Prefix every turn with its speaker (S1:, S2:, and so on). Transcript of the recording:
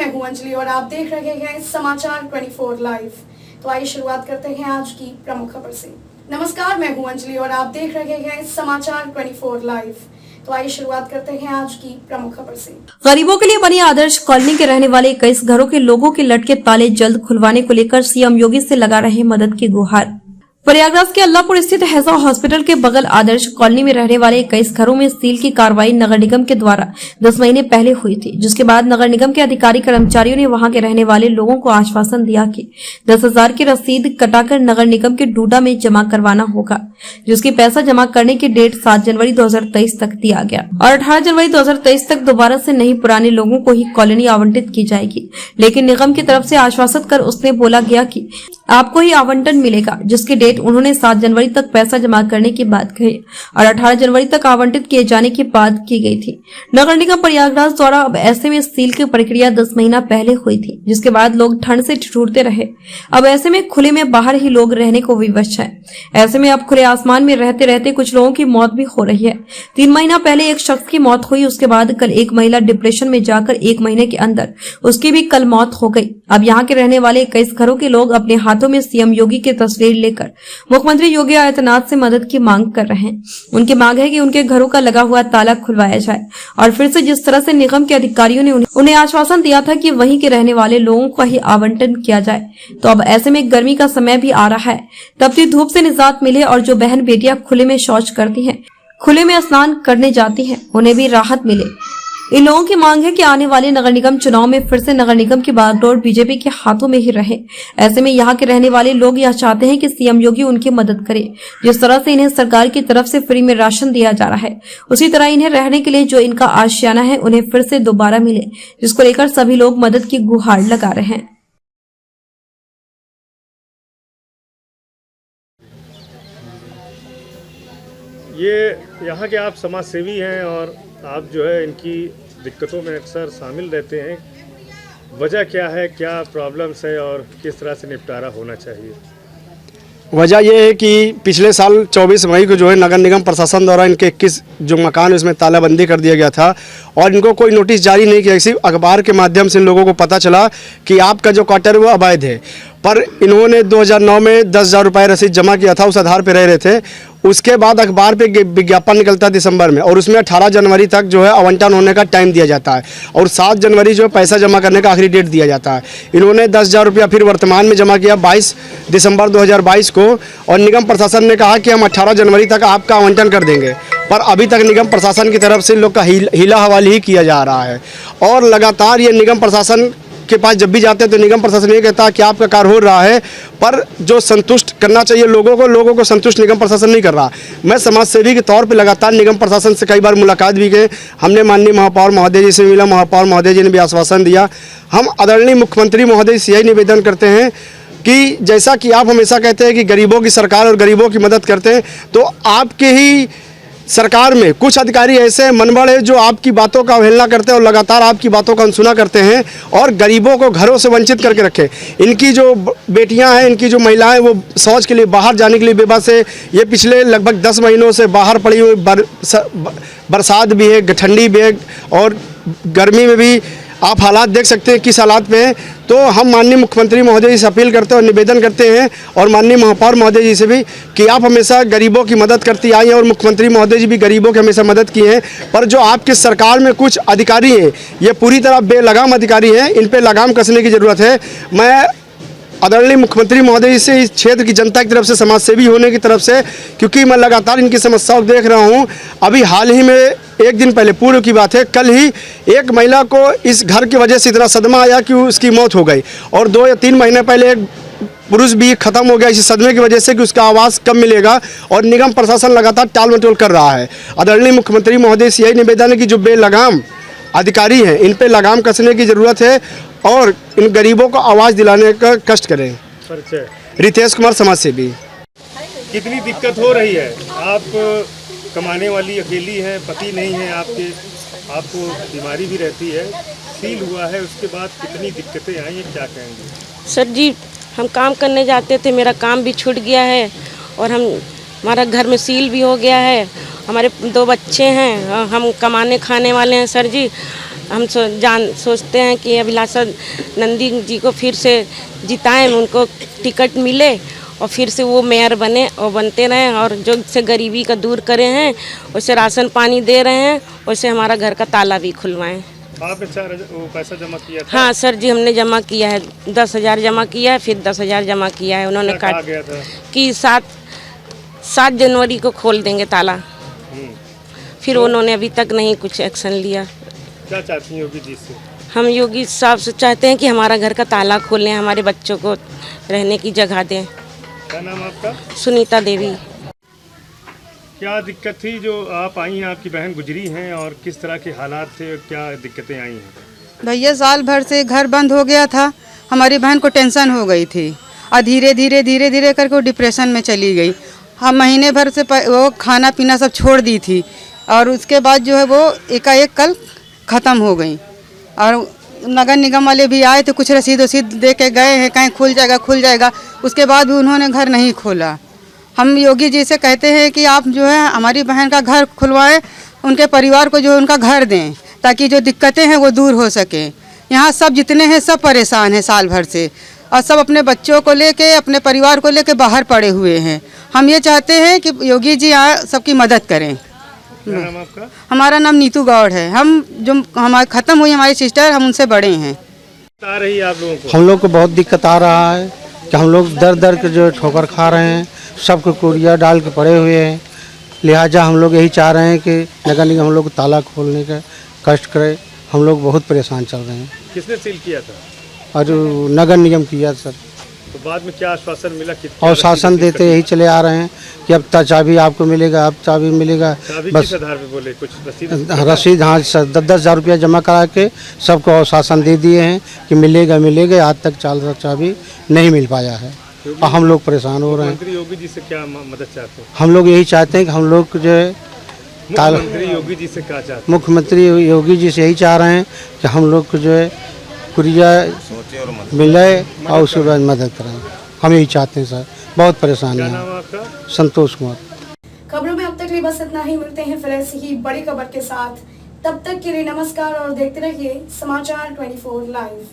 S1: मैं हूं अंजलि और आप देख रहे हैं समाचार 24 लाइव। तो आइए शुरुआत करते हैं आज की प्रमुख खबर से। नमस्कार, मैं हूं अंजलि और आप देख रहे हैं समाचार 24 लाइव। तो आइए शुरुआत करते हैं आज की प्रमुख खबर से।
S2: गरीबों के लिए बनी आदर्श कॉलोनी के रहने वाले 21 घरों के लोगों के लटके ताले जल्द खुलवाने को लेकर सीएम योगी से लगा रहे मदद की गुहार। प्रयागराज के अल्लाहपुर स्थित हैजा हॉस्पिटल के बगल आदर्श कॉलोनी में रहने वाले 21 घरों में सील की कार्रवाई नगर निगम के द्वारा 10 महीने पहले हुई थी, जिसके बाद नगर निगम के अधिकारी कर्मचारियों ने वहां के रहने वाले लोगों को आश्वासन दिया कि 10,000 की रसीद कटाकर नगर निगम के डूडा में जमा करवाना होगा, जिसकी पैसा जमा करने की डेट 7 जनवरी 2023 तक दिया गया और 18 जनवरी 2023 तक दोबारा से नहीं पुराने लोगों को ही कॉलोनी आवंटित की जाएगी। लेकिन निगम की तरफ से आश्वासित कर उसने बोला गया कि आपको ही आवंटन मिलेगा, जिसकी डेट उन्होंने 7 जनवरी तक पैसा जमा करने की बात कही और 18 जनवरी तक आवंटित किए जाने की बात की गई थी। नगर निगम प्रयागराज द्वारा अब ऐसे में सील की प्रक्रिया 10 महीना पहले हुई थी, जिसके बाद लोग ठंड से ठिठुरते रहे। अब ऐसे में खुले में बाहर ही लोग रहने को विवश है। ऐसे में अब खुले आसमान में रहते रहते कुछ लोगों की मौत भी हो रही है। 3 महीना पहले एक शख्स की मौत हुई, उसके बाद कल एक महिला डिप्रेशन में जाकर 1 महीने के अंदर उसकी भी कल मौत हो गई। अब यहाँ के रहने वाले 21 घरों के लोग अपने हाथों में सीएम योगी की तस्वीर लेकर मुख्यमंत्री योगी आदित्यनाथ से मदद की मांग कर रहे हैं। उनकी मांग है कि उनके घरों का लगा हुआ ताला खुलवाया जाए और फिर से जिस तरह से निगम के अधिकारियों ने उन्हें आश्वासन दिया था कि वहीं के रहने वाले लोगों का ही आवंटन किया जाए। तो अब ऐसे में गर्मी का समय भी आ रहा है, तपती धूप से निजात मिले और जो बहन बेटियां खुले में शौच करती हैं, खुले में स्नान करने जाती हैं, उन्हें भी राहत मिले। इन लोगों की मांग है कि आने वाले नगर निगम चुनाव में फिर से नगर निगम की बागडोर बीजेपी के हाथों में ही रहे। ऐसे में यहाँ के रहने वाले लोग यह चाहते हैं कि सीएम योगी उनकी मदद करे। जिस तरह से इन्हें सरकार की तरफ से फ्री में राशन दिया जा रहा है, उसी तरह इन्हें रहने के लिए जो इनका आशियाना है उन्हें फिर से दोबारा मिले, जिसको लेकर सभी लोग मदद की गुहार लगा रहे हैं।
S3: ये यहाँ के आप समाज सेवी हैं और आप जो है इनकी दिक्कतों में अक्सर शामिल रहते हैं। वजह क्या है, क्या प्रॉब्लम्स है और किस तरह से निपटारा होना चाहिए?
S4: वजह यह है कि पिछले साल 24 मई को जो है नगर निगम प्रशासन द्वारा इनके 21 जो मकान उसमें तालाबंदी कर दिया गया था और इनको कोई नोटिस जारी नहीं किया। सिर्फ अखबार के माध्यम से इन लोगों को पता चला कि आपका जो क्वार्टर है वो अवैध है। पर इन्होंने 2009 में 10,000 रुपये रसीद जमा किया था, उस आधार पर रह रहे थे। उसके बाद अखबार पे विज्ञापन निकलता है दिसंबर में और उसमें 18 जनवरी तक जो है आवंटन होने का टाइम दिया जाता है और 7 जनवरी जो है पैसा जमा करने का आखिरी डेट दिया जाता है। इन्होंने 10,000 रुपया फिर वर्तमान में जमा किया 22 दिसंबर 2022 को और निगम प्रशासन ने कहा कि हम 18 जनवरी तक आपका आवंटन कर देंगे। पर अभी तक निगम प्रशासन की तरफ से इन लोग का हीला हवाली ही किया जा रहा है और लगातार ये निगम प्रशासन के पास जब भी जाते हैं तो निगम प्रशासन ये कहता है कि आपका कार्य हो रहा है, पर जो संतुष्ट करना चाहिए लोगों को संतुष्ट निगम प्रशासन नहीं कर रहा। मैं समाज सेवी के तौर पे लगातार निगम प्रशासन से कई बार मुलाकात भी की। हमने माननीय महापौर महोदय जी से मिला, महापौर महोदय जी ने भी आश्वासन दिया। हम आदरणीय मुख्यमंत्री महोदय से यही निवेदन करते हैं कि जैसा कि आप हमेशा कहते हैं कि गरीबों की सरकार और गरीबों की मदद करते हैं, तो आपके ही सरकार में कुछ अधिकारी ऐसे मनबड़ है जो आपकी बातों का अवहेलना करते हैं और लगातार आपकी बातों का अनसुना करते हैं और गरीबों को घरों से वंचित करके रखे। इनकी जो बेटियां हैं, इनकी जो महिलाएं, वो शौच के लिए बाहर जाने के लिए बेबस है। ये पिछले लगभग 10 महीनों से बाहर पड़ी हुई, बरसात भी है, ठंडी भी है और गर्मी में भी आप हालात देख सकते हैं किस हालात में है। तो हम माननीय मुख्यमंत्री महोदय जी से अपील करते हैं और निवेदन करते हैं और माननीय महापौर महोदय जी से भी कि आप हमेशा गरीबों की मदद करती आई हैं और मुख्यमंत्री महोदय जी भी गरीबों की हमेशा मदद की हैं। पर जो आपके सरकार में कुछ अधिकारी हैं, ये पूरी तरह बेलगाम अधिकारी हैं, इन पर लगाम कसने की ज़रूरत है। मैं आदरणीय मुख्यमंत्री महोदय जी से इस क्षेत्र की जनता की तरफ से, समाज सेवी होने की तरफ से, क्योंकि मैं लगातार इनकी समस्याओं को देख रहा हूँ। अभी हाल ही में एक दिन पहले, पूर्व की बात है, कल ही एक महिला को इस घर की वजह से इतना सदमा आया कि उसकी मौत हो गई और 2 या 3 महीने पहले एक पुरुष भी खत्म हो गया इस सदमे की वजह से कि उसका आवाज़ कम मिलेगा और निगम प्रशासन लगातार टाल मटोल कर रहा है। आदरणीय मुख्यमंत्री महोदय से यही निवेदन है कि जो बेलगाम अधिकारी हैं, इन पर लगाम कसने की ज़रूरत है और इन गरीबों को आवाज़ दिलाने का कष्ट करें। रितेश कुमार, समाज सेवी।
S3: कितनी दिक्कत हो रही है? आप कमाने वाली अकेली हैं, पति नहीं है आपके, आपको बीमारी भी रहती है, सील हुआ है, उसके बाद कितनी दिक्कतें आई हैं, क्या कहेंगे?
S5: सर जी, हम काम करने जाते थे, मेरा काम भी छूट गया है और हमारा घर में सील भी हो गया है। हमारे 2 बच्चे हैं, हम कमाने खाने वाले हैं सर जी। हम सोचते हैं कि अभिलाषा नंदी जी को फिर से जिताएं, उनको टिकट मिले और फिर से वो मेयर बने और बनते रहें, और जो से गरीबी का दूर करे हैं, वैसे राशन पानी दे रहे हैं, वैसे हमारा घर का ताला भी खुलवाएं।
S3: आपने वो पैसा जमा किया था?
S5: हाँ सर जी, हमने जमा किया है, 10,000 जमा किया है, फिर 10,000 जमा किया है। उन्होंने
S3: कहा गया था
S5: कि 7 जनवरी को खोल देंगे ताला, फिर उन्होंने अभी तक नहीं कुछ एक्शन लिया।
S3: क्या चाहती हैं योगी जी से?
S5: हम योगी साहब से चाहते हैं कि हमारा घर का ताला खोलें, हमारे बच्चों को रहने की जगह दें।
S3: क्या नाम आपका?
S5: सुनीता देवी।
S3: क्या दिक्कत थी जो आप आई हैं? आपकी बहन गुजरी हैं, और किस तरह के हालात थे, क्या दिक्कतें आई हैं?
S6: भैया साल भर से घर बंद हो गया था, हमारी बहन को टेंशन हो गई थी और धीरे धीरे करके वो डिप्रेशन में चली गई। हम महीने भर से वो खाना पीना सब छोड़ दी थी, और उसके बाद जो है वो एकाएक कल ख़त्म हो गई। और नगर निगम वाले भी आए थे, कुछ रसीद दे के गए हैं, कहीं खुल जाएगा, उसके बाद भी उन्होंने घर नहीं खोला। हम योगी जी से कहते हैं कि आप जो है हमारी बहन का घर खुलवाएं, उनके परिवार को जो है उनका घर दें, ताकि जो दिक्कतें हैं वो दूर हो सके। यहाँ सब जितने हैं सब परेशान हैं साल भर से, और सब अपने बच्चों को लेके, अपने परिवार को लेके बाहर पड़े हुए हैं। हम ये चाहते हैं कि योगी जी सबकी मदद करें।
S3: क्या नाम आपका?
S6: हमारा नाम नीतू गौड़ है। हम जो हमारे ख़त्म हुई हमारी सिस्टर, हम उनसे बड़े हैं।
S3: आ रही है आप लोगों को?
S4: हम लोग को बहुत दिक्कत आ रहा है कि हम लोग दर के जो ठोकर खा रहे हैं, सबको कुरिया डाल के पड़े हुए हैं। लिहाजा हम लोग यही चाह रहे हैं कि नगर निगम हम लोग को ताला खोलने का कष्ट करे। हम लोग बहुत परेशान चल रहे हैं।
S3: किसने सील किया था?
S4: और नगर निगम किया सर।
S3: तो बाद में क्या आश्वासन मिला?
S4: और शासन देते यही चले आ रहे हैं कि अब चाबी आपको मिलेगा, अब चाबी मिलेगा।
S3: बस किस आधार पे बोले? कुछ
S4: रसीद हाँ 10,000 रुपया जमा करा के सबको आश्वासन दे दिए हैं कि मिलेगा। आज तक चाबी नहीं मिल पाया है और हम लोग परेशान हो रहे हैं।
S3: मुख्यमंत्री योगी जी से क्या मदद चाहते हैं?
S4: हम लोग यही चाहते हैं कि हम लोग जो है
S3: मुख्यमंत्री योगी जी से क्या चाहते हैं?
S4: मुख्यमंत्री योगी जी से यही चाह रहे हैं कि हम लोग को जो है कुरिया मिले और उसके बाद मदद करें। हम यही चाहते हैं सर, बहुत परेशानी
S3: क्या
S4: है।
S3: नाम आपका?
S4: संतोष कुमार।
S1: खबरों में अब तक लिए बस इतना ही। मिलते हैं फिर ऐसी ही बड़ी खबर के साथ। तब तक के लिए नमस्कार और देखते रहिए समाचार 24 लाइव।